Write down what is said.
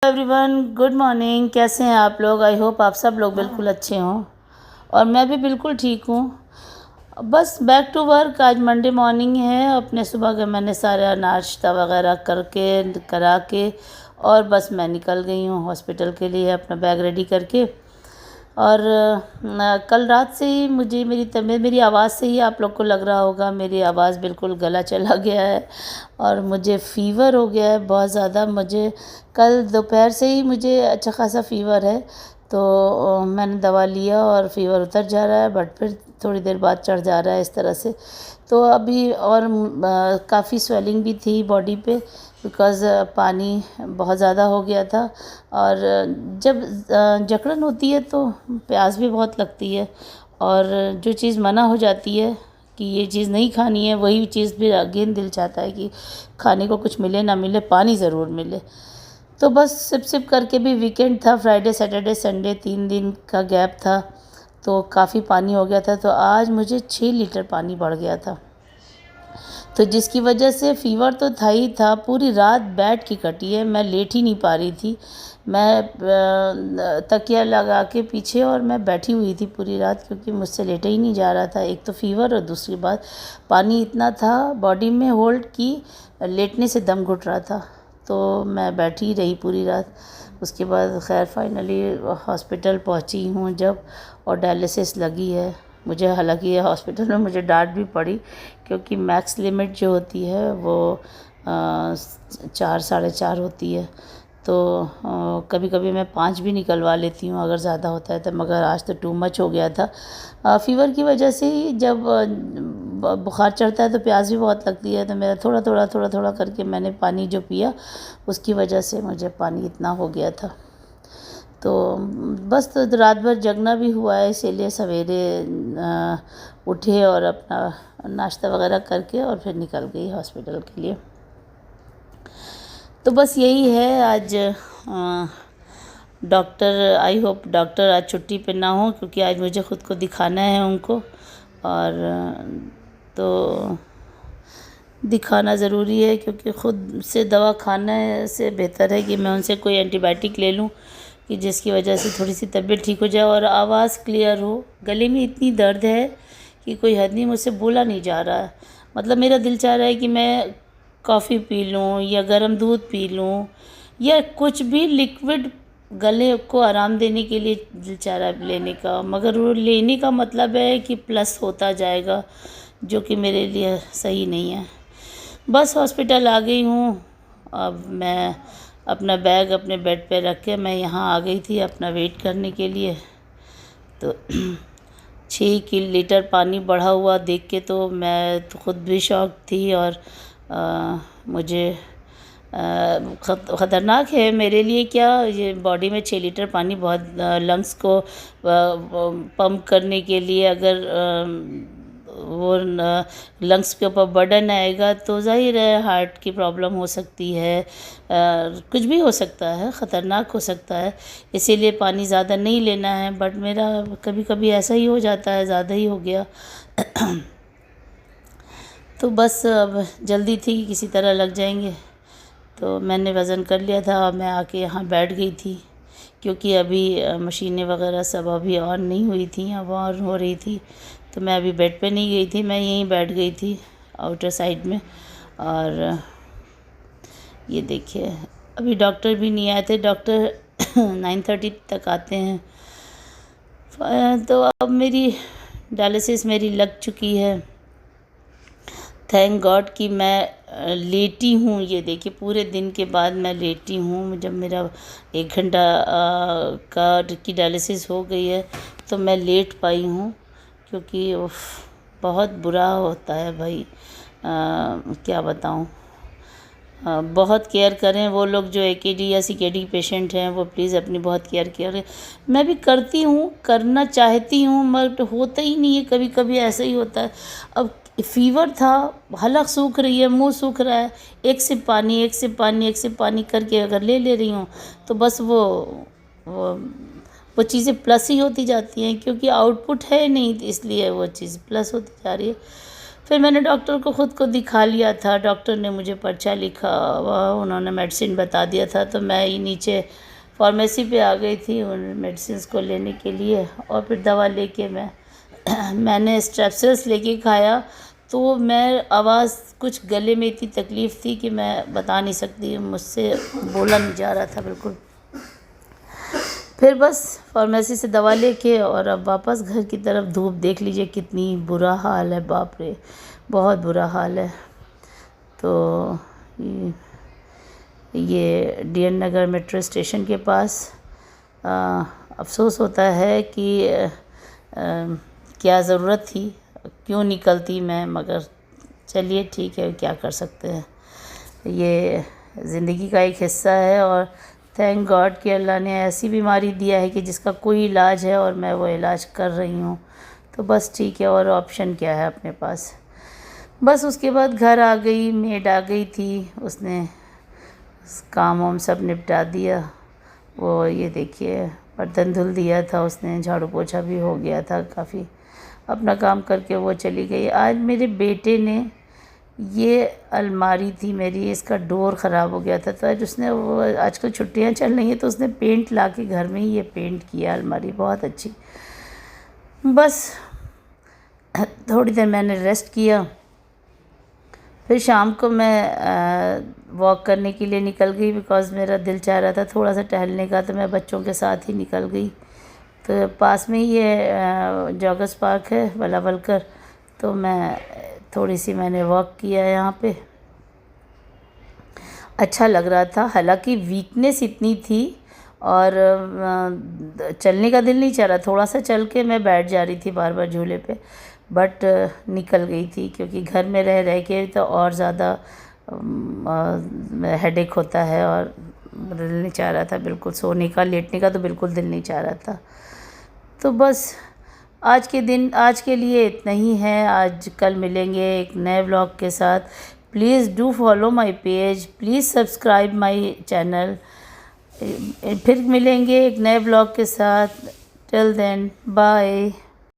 Everyone, good morning. कैसे हैं आप लोग? आई होप आप सब लोग बिल्कुल अच्छे हों और मैं भी बिल्कुल ठीक हूँ। बस बैक टू वर्क। आज मंडे मॉर्निंग है। अपने सुबह का मैंने सारा नाश्ता वगैरह करा के और बस मैं निकल गई हूँ हॉस्पिटल के लिए अपना बैग रेडी करके। और कल रात से ही मुझे मेरी तबीयत, मेरी आवाज़ से ही आप लोग को लग रहा होगा मेरी आवाज़ बिल्कुल गला चला गया है और मुझे फ़ीवर हो गया है बहुत ज़्यादा। मुझे कल दोपहर से ही मुझे अच्छा खासा फ़ीवर है, तो मैंने दवा लिया और फ़ीवर उतर जा रहा है, बट फिर थोड़ी देर बाद चढ़ जा रहा है इस तरह से। तो अभी और काफ़ी स्वेलिंग भी थी बॉडी पे, बिकॉज़ पानी बहुत ज़्यादा हो गया था। और जब जकड़न होती है तो प्यास भी बहुत लगती है, और जो चीज़ मना हो जाती है कि ये चीज़ नहीं खानी है, वही चीज़ भी अगेन दिल चाहता है कि खाने को कुछ मिले ना मिले, पानी ज़रूर मिले। तो बस सिप सिप करके भी, वीकेंड था, फ्राइडे सैटरडे संडे 3 दिन का गैप था, तो काफ़ी पानी हो गया था। तो आज मुझे 6 लीटर पानी बढ़ गया था, तो जिसकी वजह से फ़ीवर तो था ही था। पूरी रात बैठ के कटी है, मैं लेट ही नहीं पा रही थी। मैं तकिया लगा के पीछे और मैं बैठी हुई थी पूरी रात, क्योंकि मुझसे लेटा ही नहीं जा रहा था। एक तो फ़ीवर और दूसरी बात पानी इतना था बॉडी में होल्ड कि लेटने से दम घुट रहा था, तो मैं बैठी रही पूरी रात। उसके बाद खैर फाइनली हॉस्पिटल पहुंची हूँ जब, और डायलिसिस लगी है मुझे। हालांकि ये हॉस्पिटल में मुझे डांट भी पड़ी, क्योंकि मैक्स लिमिट जो होती है वो 4 साढ़े 4 होती है, तो कभी कभी मैं 5 भी निकलवा लेती हूँ अगर ज़्यादा होता है तो, मगर आज तो टू मच हो गया था। फ़ीवर की वजह से ही जब बुखार चढ़ता है तो प्यास भी बहुत लगती है, तो मेरा थोड़ा थोड़ा करके मैंने पानी जो पिया, उसकी वजह से मुझे पानी इतना हो गया था। तो बस तो रात भर जगना भी हुआ है, इसीलिए सवेरे उठे और अपना नाश्ता वगैरह करके और फिर निकल गई हॉस्पिटल के लिए। तो बस यही है आज। डॉक्टर, आई होप डॉक्टर आज छुट्टी पे ना हो, क्योंकि आज मुझे ख़ुद को दिखाना है उनको, और तो दिखाना ज़रूरी है, क्योंकि ख़ुद से दवा खाने से बेहतर है कि मैं उनसे कोई एंटीबायोटिक ले लूँ कि जिसकी वजह से थोड़ी सी तबीयत ठीक हो जाए और आवाज़ क्लियर हो। गले में इतनी दर्द है कि कोई हद नहीं, मुझसे बोला नहीं जा रहा है। मतलब मेरा दिल चाह रहा है कि मैं कॉफ़ी पी लूँ या गर्म दूध पी लूँ या कुछ भी लिक्विड गले को आराम देने के लिए दिल चाह रहा है लेने का, मगर वो लेने का मतलब है कि प्लस होता जाएगा, जो कि मेरे लिए सही नहीं है। बस हॉस्पिटल आ गई हूँ। अब मैं अपना बैग अपने बेड पे रख के मैं यहाँ आ गई थी अपना वेट करने के लिए। तो 6 लीटर पानी बढ़ा हुआ देख के तो मैं तो ख़ुद भी शॉक थी, और मुझे ख़तरनाक है मेरे लिए। क्या ये बॉडी में 6 लीटर पानी बहुत लंग्स को पंप करने के लिए, अगर वो लंग्स के ऊपर बर्डन आएगा तो जाहिर है हार्ट की प्रॉब्लम हो सकती है, कुछ भी हो सकता है, ख़तरनाक हो सकता है। इसीलिए पानी ज़्यादा नहीं लेना है, बट मेरा कभी कभी ऐसा ही हो जाता है, ज़्यादा ही हो गया। तो बस अब जल्दी थी कि किसी तरह लग जाएंगे, तो मैंने वज़न कर लिया था और मैं आके यहाँ बैठ गई थी, क्योंकि अभी मशीनें वगैरह सब अभी ऑन नहीं हुई थी, अब ऑन हो रही थी। तो मैं अभी बेड पे नहीं गई थी, मैं यहीं बैठ गई थी आउटर साइड में। और ये देखिए अभी डॉक्टर भी नहीं आए थे, डॉक्टर 9:30 तक आते हैं। तो अब मेरी डायलिसिस मेरी लग चुकी है, थैंक गॉड कि मैं लेटी हूँ। ये देखिए पूरे दिन के बाद मैं लेटी हूँ। जब मेरा 1 घंटा की डायलिसिस हो गई है तो मैं लेट पाई हूँ, क्योंकि बहुत बुरा होता है भाई। क्या बताऊँ। बहुत केयर करें वो लोग जो AKD या CKD पेशेंट हैं, वो प्लीज़ अपनी बहुत केयर करें। मैं भी करती हूँ, करना चाहती हूँ, मगर होता ही नहीं है। कभी कभी ऐसा ही होता है। अब फ़ीवर था, हलक सूख रही है, मुंह सूख रहा है, एक सिप पानी एक सिप पानी एक सिप पानी करके अगर ले रही हूँ तो बस वो चीज़ें प्लस ही होती जाती हैं, क्योंकि आउटपुट है नहीं, इसलिए वो चीज़ प्लस होती जा रही है। फिर मैंने डॉक्टर को ख़ुद को दिखा लिया था। डॉक्टर ने मुझे पर्चा लिखा हुआ, उन्होंने मेडिसिन बता दिया था, तो मैं ही नीचे फार्मेसी पे आ गई थी उन मेडिसिन को लेने के लिए। और फिर दवा लेके मैंने स्ट्रेप्सिल्स लेके खाया, तो मैं आवाज़ कुछ गले में इतनी तकलीफ़ थी कि मैं बता नहीं सकती, मुझसे बोला नहीं जा रहा था बिल्कुल। फिर बस फार्मेसी से दवा लेके और अब वापस घर की तरफ। धूप देख लीजिए कितनी बुरा हाल है, बाप रे, बहुत बुरा हाल है। तो ये DN नगर मेट्रो स्टेशन के पास अफ़सोस होता है कि क्या ज़रूरत थी, क्यों निकलती मैं, मगर चलिए ठीक है, क्या कर सकते हैं, ये ज़िंदगी का एक हिस्सा है। और थैंक गॉड कि अल्लाह ने ऐसी बीमारी दिया है कि जिसका कोई इलाज है और मैं वो इलाज कर रही हूँ, तो बस ठीक है, और ऑप्शन क्या है अपने पास। बस उसके बाद घर आ गई, मेड आ गई थी, उसने काम वाम सब निपटा दिया। वो ये देखिए बर्तन धुल दिया था उसने, झाड़ू पोछा भी हो गया था काफ़ी, अपना काम करके वो चली गई। आज मेरे बेटे ने, ये अलमारी थी मेरी, इसका डोर ख़राब हो गया था, तो आज उसने, वो आजकल छुट्टियां चल रही हैं तो उसने पेंट ला के घर में ही ये पेंट किया अलमारी, बहुत अच्छी। बस थोड़ी देर मैंने रेस्ट किया, फिर शाम को मैं वॉक करने के लिए निकल गई, बिकॉज़ मेरा दिल चाह रहा था थोड़ा सा टहलने का, तो मैं बच्चों के साथ ही निकल गई। तो पास में ही ये जॉगर्स पार्क है वलावलकर, तो मैं थोड़ी सी मैंने वॉक किया यहाँ पे, अच्छा लग रहा था। हालांकि वीकनेस इतनी थी और चलने का दिल नहीं चाह रहा, थोड़ा सा चल के मैं बैठ जा रही थी बार बार झूले पे, बट निकल गई थी, क्योंकि घर में रह रह के तो और ज़्यादा हेडेक होता है, और दिल नहीं चाह रहा था बिल्कुल सोने का, लेटने का तो बिल्कुल दिल नहीं चाह रहा था। तो बस आज के लिए इतना ही है। आज कल मिलेंगे एक नए व्लॉग के साथ। Please do follow my page, please subscribe my channel. फिर मिलेंगे एक नए व्लॉग के साथ। Till then bye.